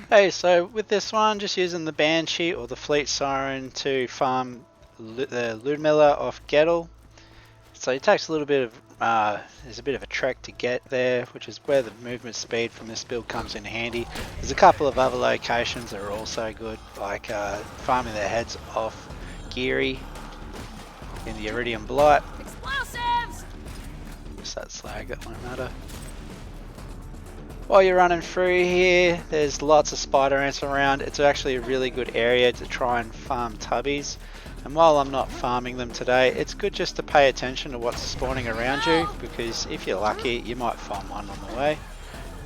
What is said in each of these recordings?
Hey, so with this one, just using the Banshee or the Fleet Siren to farm the Ludmilla off Gettle. So it takes a little bit of, there's a bit of a trek to get there, which is where the movement speed from this build comes in handy. There's a couple of other locations that are also good, like farming their heads off Geary in the Iridium Blight. Explosives! Just that slag, that won't matter. While you're running through here, there's lots of spider ants around. It's actually a really good area to try and farm tubbies. And while I'm not farming them today, it's good just to pay attention to what's spawning around you, because if you're lucky, you might find one on the way,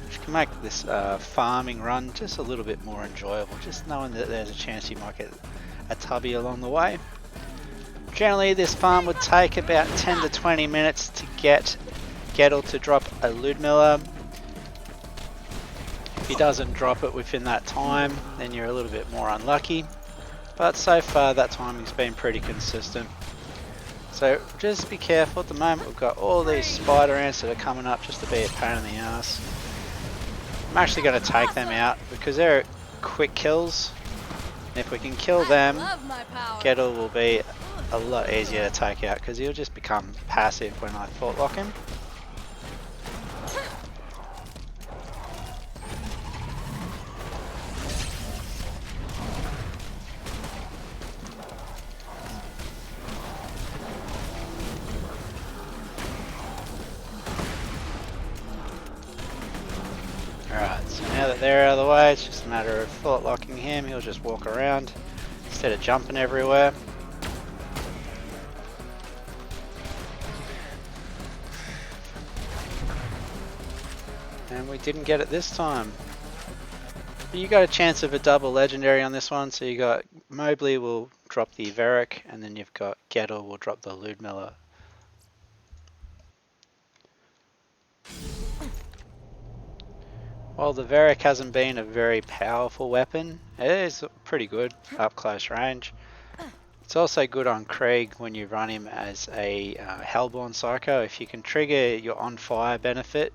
which can make this farming run just a little bit more enjoyable, just knowing that there's a chance you might get a tubby along the way. Generally, this farm would take about 10 to 20 minutes to get Gettle to drop a Ludmilla. If he doesn't drop it within that time, then you're a little bit more unlucky. But so far that timing's been pretty consistent. So just be careful. At the moment we've got all these spider ants that are coming up just to be a pain in the ass. I'm actually going to take them out because they're quick kills. And if we can kill them, Gettle will be a lot easier to take out because he'll just become passive when I thought lock him. Alright, so now that they're out of the way, it's just a matter of thought locking him. He'll just walk around instead of jumping everywhere. And we didn't get it this time. But you got a chance of a double legendary on this one, so you got Mobley will drop the Veric, and then you've got Gettle will drop the Ludmilla. While the Veric hasn't been a very powerful weapon, it is pretty good up close range. It's also good on Krieg when you run him as a Hellborn Psycho. If you can trigger your on fire benefit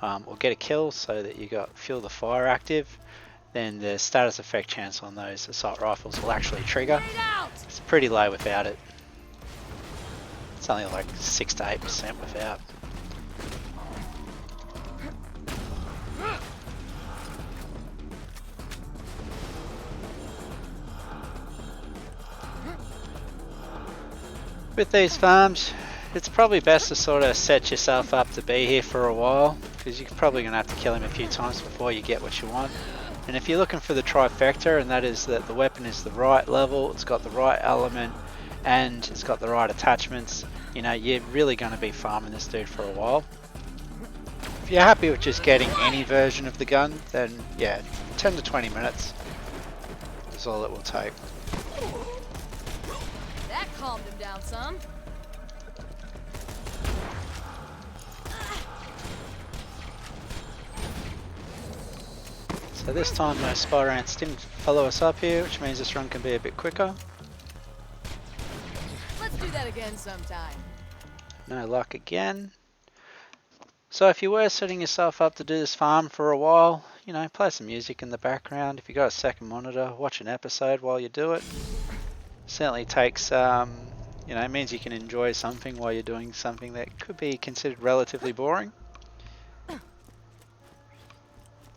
or get a kill so that you got Fuel the Fire active, then the status effect chance on those assault rifles will actually trigger. It's pretty low without it. It's only like 6 to 8% without. With these farms, it's probably best to sort of set yourself up to be here for a while, because you're probably going to have to kill him a few times before you get what you want. And if you're looking for the trifecta, and that is that the weapon is the right level, it's got the right element, and it's got the right attachments, you know, you're really going to be farming this dude for a while. If you're happy with just getting any version of the gun, then yeah, 10 to 20 minutes is all it will take. That calmed him down some. So this time those spider ants didn't follow us up here, which means this run can be a bit quicker. Let's do that again sometime. No luck again. So if you were setting yourself up to do this farm for a while, you know, play some music in the background. If you got a second monitor, watch an episode while you do it. Certainly takes, you know, it means you can enjoy something while you're doing something that could be considered relatively boring.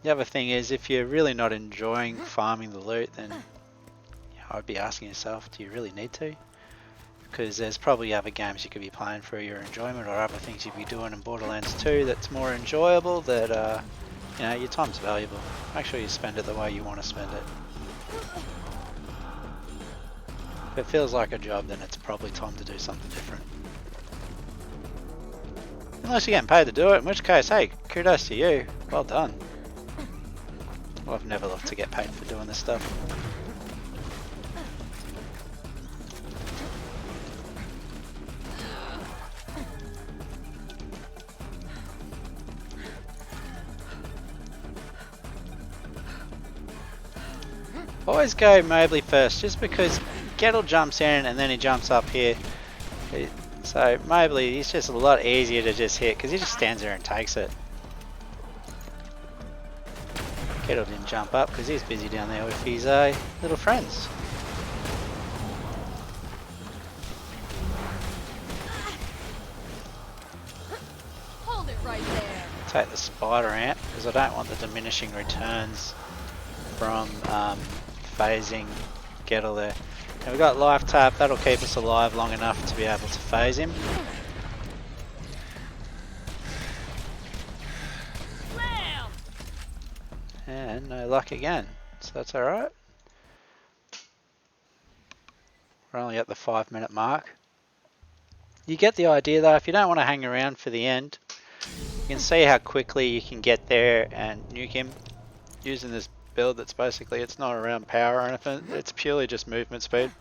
The other thing is, if you're really not enjoying farming the loot, then you know, I'd be asking yourself, do you really need to? Because there's probably other games you could be playing for your enjoyment, or other things you'd be doing in Borderlands 2 that's more enjoyable, that you know, your time's valuable. Make sure you spend it the way you want to spend it. If it feels like a job, then it's probably time to do something different. Unless you're getting paid to do it, in which case, hey, kudos to you. Well done. Well, I've never loved to get paid for doing this stuff. Always go Mobley first, just because Gettle jumps in and then he jumps up here. So Mobley, he's just a lot easier to just hit because he just stands there and takes it. Kettle didn't jump up because he's busy down there with his little friends. Hold it right there. Take the spider ant because I don't want the diminishing returns from phasing Gettle there. And we've got life tap, that'll keep us alive long enough to be able to phase him. Slam! And no luck again, so that's alright. We're only at the 5-minute mark. You get the idea though, if you don't want to hang around for the end, you can see how quickly you can get there and nuke him using this build that's basically, it's not around power or anything, it's purely just movement speed.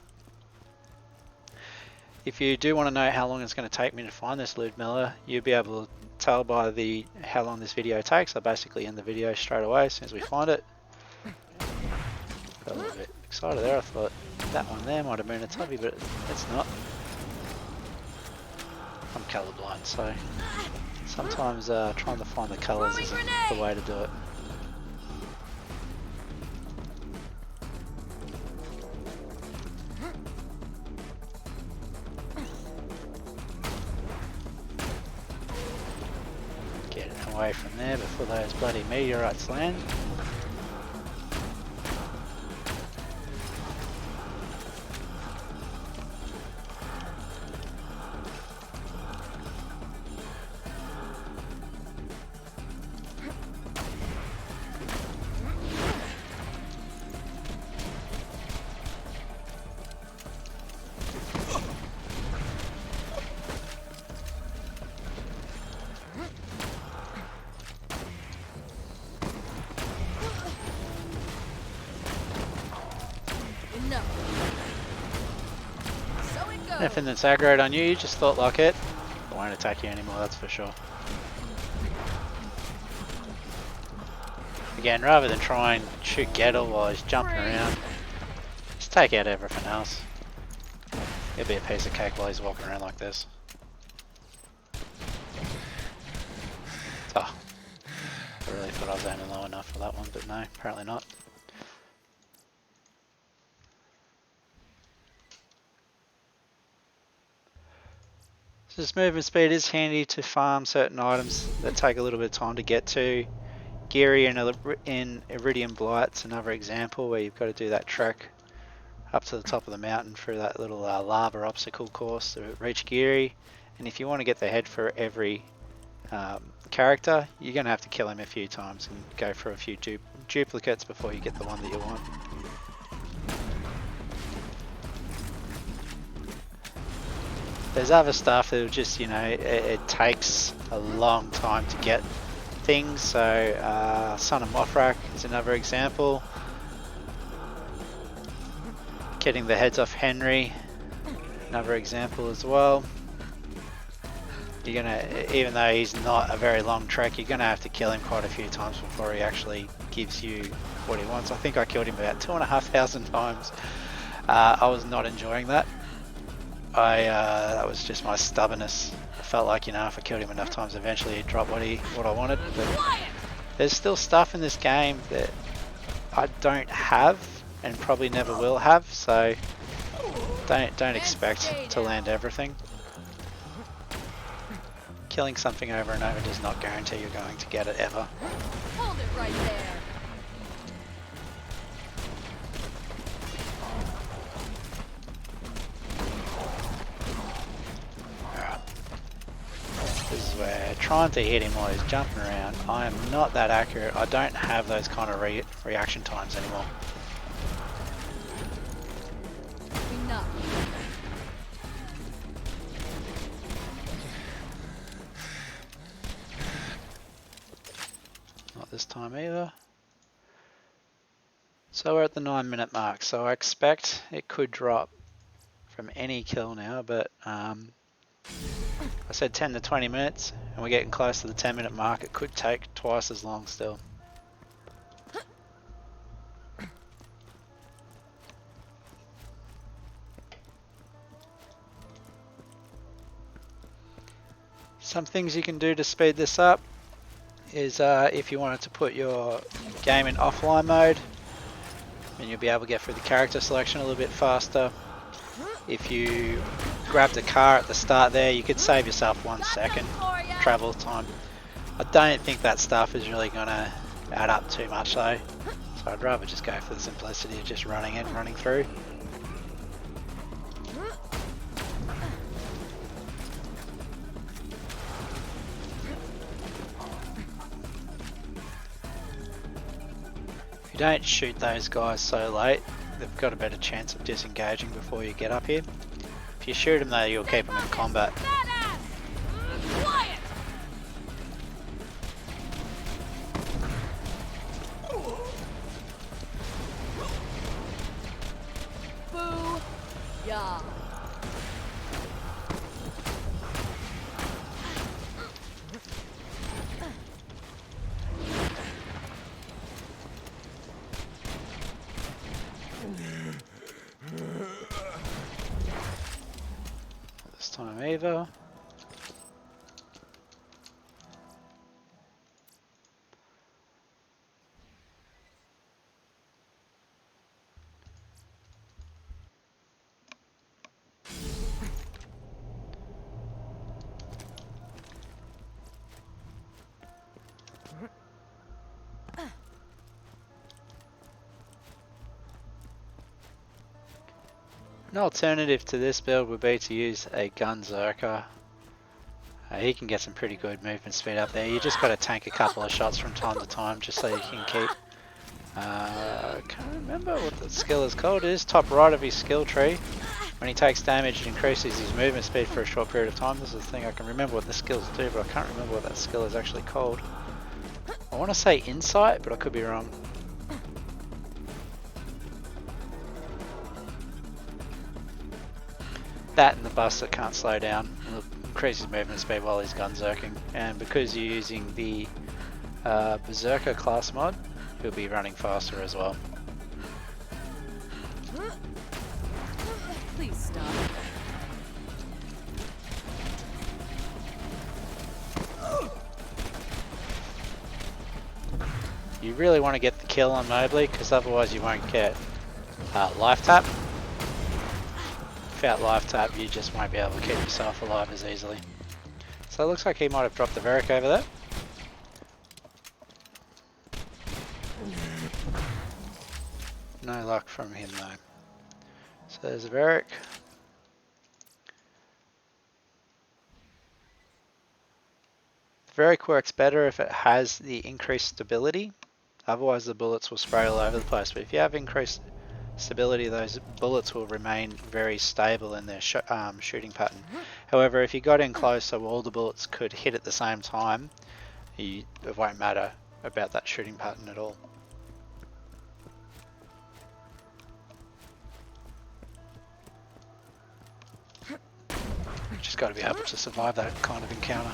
If you do want to know how long it's going to take me to find this Ludmilla, you'll be able to tell by the how long this video takes. I basically end the video straight away as soon as we find it. Got a little bit excited there, I thought that one there might have been a tubby, but it's not. I'm colourblind, so sometimes trying to find the colours isn't the way to do it. Get away from there before those bloody meteorites land. Anything that's aggroed on you, you just thought like it won't attack you anymore, that's for sure. Again, rather than try and shoot Gettle while he's jumping around, just take out everything else. It'll be a piece of cake while he's walking around like this. Oh, I really thought I was aiming low enough for that one, but no, apparently not. So this movement speed is handy to farm certain items that take a little bit of time to get to. Geary in Iridium Blight's another example where you've got to do that trek up to the top of the mountain through that little lava obstacle course to reach Geary. And if you want to get the head for every character, you're going to have to kill him a few times and go for a few duplicates before you get the one that you want. There's other stuff that'll just, you know, it takes a long time to get things. So Son of Mothrak is another example. Getting the heads off Henry, another example as well. You're gonna, even though he's not a very long trek, you're gonna have to kill him quite a few times before he actually gives you what he wants. I think I killed him about 2,500 times. I was not enjoying that. That was just my stubbornness. I felt like, you know, if I killed him enough times, eventually he'd drop what I wanted. But there's still stuff in this game that I don't have and probably never will have. So don't expect to land everything. Killing something over and over does not guarantee you're going to get it ever. Hold it right there. This is where trying to hit him while he's jumping around, I am not that accurate. I don't have those kind of reaction times anymore. Enough. Not this time either. So we're at the 9-minute mark, so I expect it could drop from any kill now, but I said 10 to 20 minutes and we're getting close to the 10-minute mark. It could take twice as long still. Some things you can do to speed this up is if you wanted to put your game in offline mode, and you'll be able to get through the character selection a little bit faster. If you grabbed a car at the start there, you could save yourself 1 second travel time. I don't think that stuff is really going to add up too much though, so I'd rather just go for the simplicity of just running in, running through. If you don't shoot those guys so late, they've got a better chance of disengaging before you get up here. If you shoot them though, you'll keep them in combat. Boo! Yeah. This time either. An alternative to this build would be to use a Gunzerker. He can get some pretty good movement speed up there. You just got to tank a couple of shots from time to time just so you can keep... I can't remember what the skill is called. It is top right of his skill tree. When he takes damage, it increases his movement speed for a short period of time. This is the thing, I can remember what the skills do, but I can't remember what that skill is actually called. I want to say Insight, but I could be wrong. That and the Buster can't slow down. It'll increase his movement speed while he's gunzerking. And because you're using the Berserker class mod, he'll be running faster as well. Please stop. You really want to get the kill on Mobley, because otherwise you won't get life tap. Without life tap, you just won't be able to keep yourself alive as easily. So it looks like he might have dropped the Varric over there. No luck from him though. So there's a Varric. The Varric works better if it has the increased stability. Otherwise the bullets will spray all over the place. But if you have increased stability, those bullets will remain very stable in their shooting pattern. However, if you got in close so all the bullets could hit at the same time, it won't matter about that shooting pattern at all. Just got to be able to survive that kind of encounter.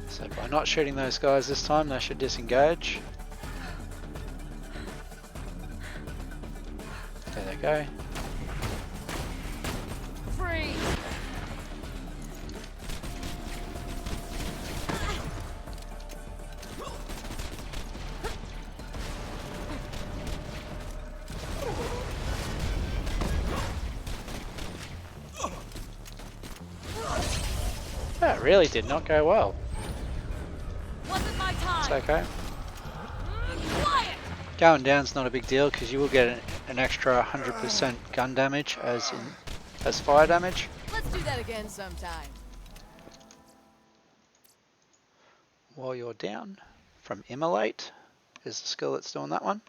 So by not shooting those guys this time, they should disengage. There they go. Freeze! That really did not go well. Wasn't my time. It's okay. Quiet. Going down's not a big deal because you will get an extra 100% gun damage as fire damage. Let's do that again sometime. While you're down, from Immolate is the skill that's doing that one.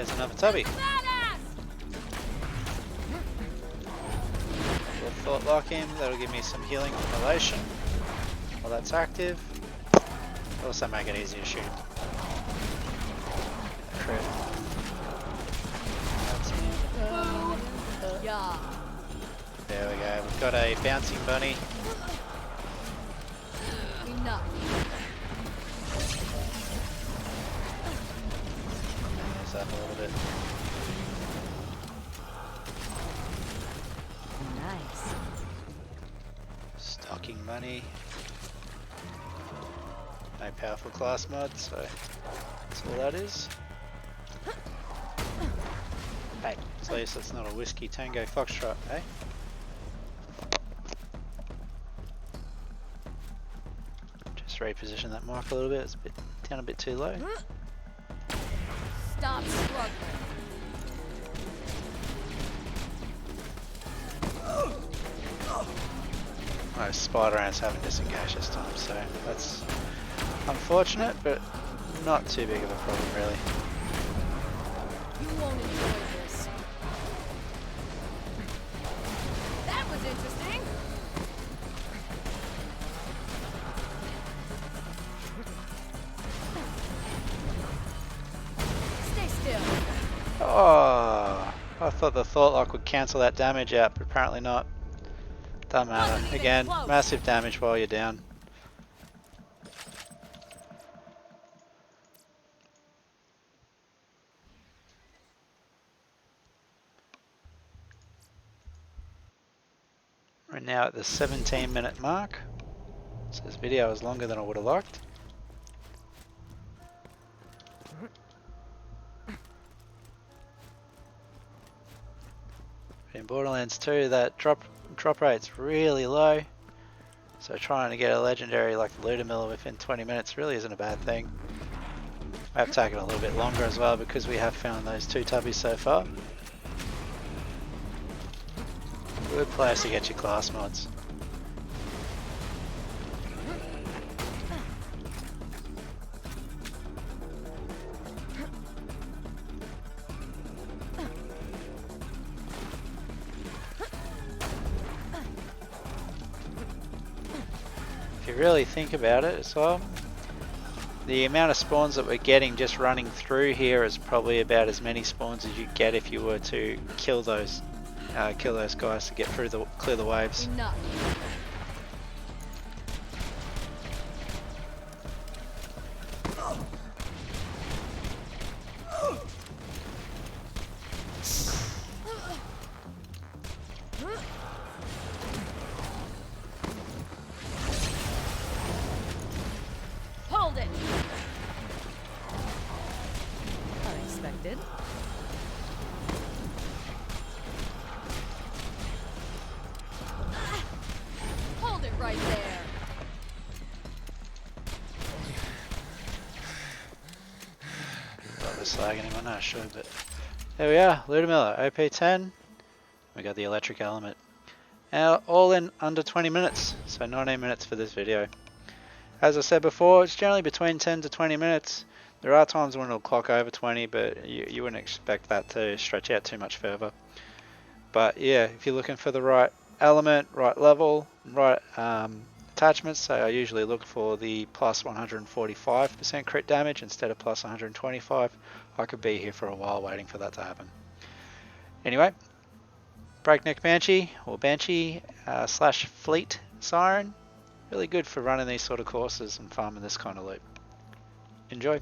there's another tubby. Badass! We'll thought lock him. That'll give me some healing from elation while that's active. Also make it easier to shoot him. Crit. Yeah. There we go. We've got a bouncing bunny. Enough. There's up a little bit. Nice. Stocking bunny. No powerful class mod, so that's all that is. Hey, at least that's not a whiskey tango foxtrot, eh? Just reposition that mark a little bit. It's a bit down a bit too low. Stop struggling. My spider ants haven't disengaged this time, so that's unfortunate, but not too big of a problem really. You won't enjoy this. That was interesting. Stay still. Oh, I thought the thought lock would cancel that damage out, but apparently not. Doesn't matter. Again, massive damage while you're down. We're now at the 17-minute mark. So this video is longer than I would have liked. In Borderlands 2, that drop rate's really low. So trying to get a legendary like the Ludamilla within 20 minutes really isn't a bad thing. I have taken a little bit longer as well because we have found those 2 tubbies so far. Good place to get your class mods. If you really think about it as well, the amount of spawns that we're getting just running through here is probably about as many spawns as you get if you were to kill those guys to get through clear the waves. Enough. Hold it. Unexpected. Hold it right there. Probably slagging him, I know I should, but there we are, Ludamilla, OP10. We got the electric element. Now, all in under 20 minutes, so 19 minutes for this video. As I said before, it's generally between 10 to 20 minutes. There are times when it'll clock over 20, but you wouldn't expect that to stretch out too much further. But yeah, if you're looking for the right element, right level, right attachments, so I usually look for the plus 145% crit damage instead of plus 125. I could be here for a while waiting for that to happen. Anyway, Breakneck Banshee, or Banshee slash Fleet Siren. Really good for running these sort of courses and farming this kind of loot. Enjoy.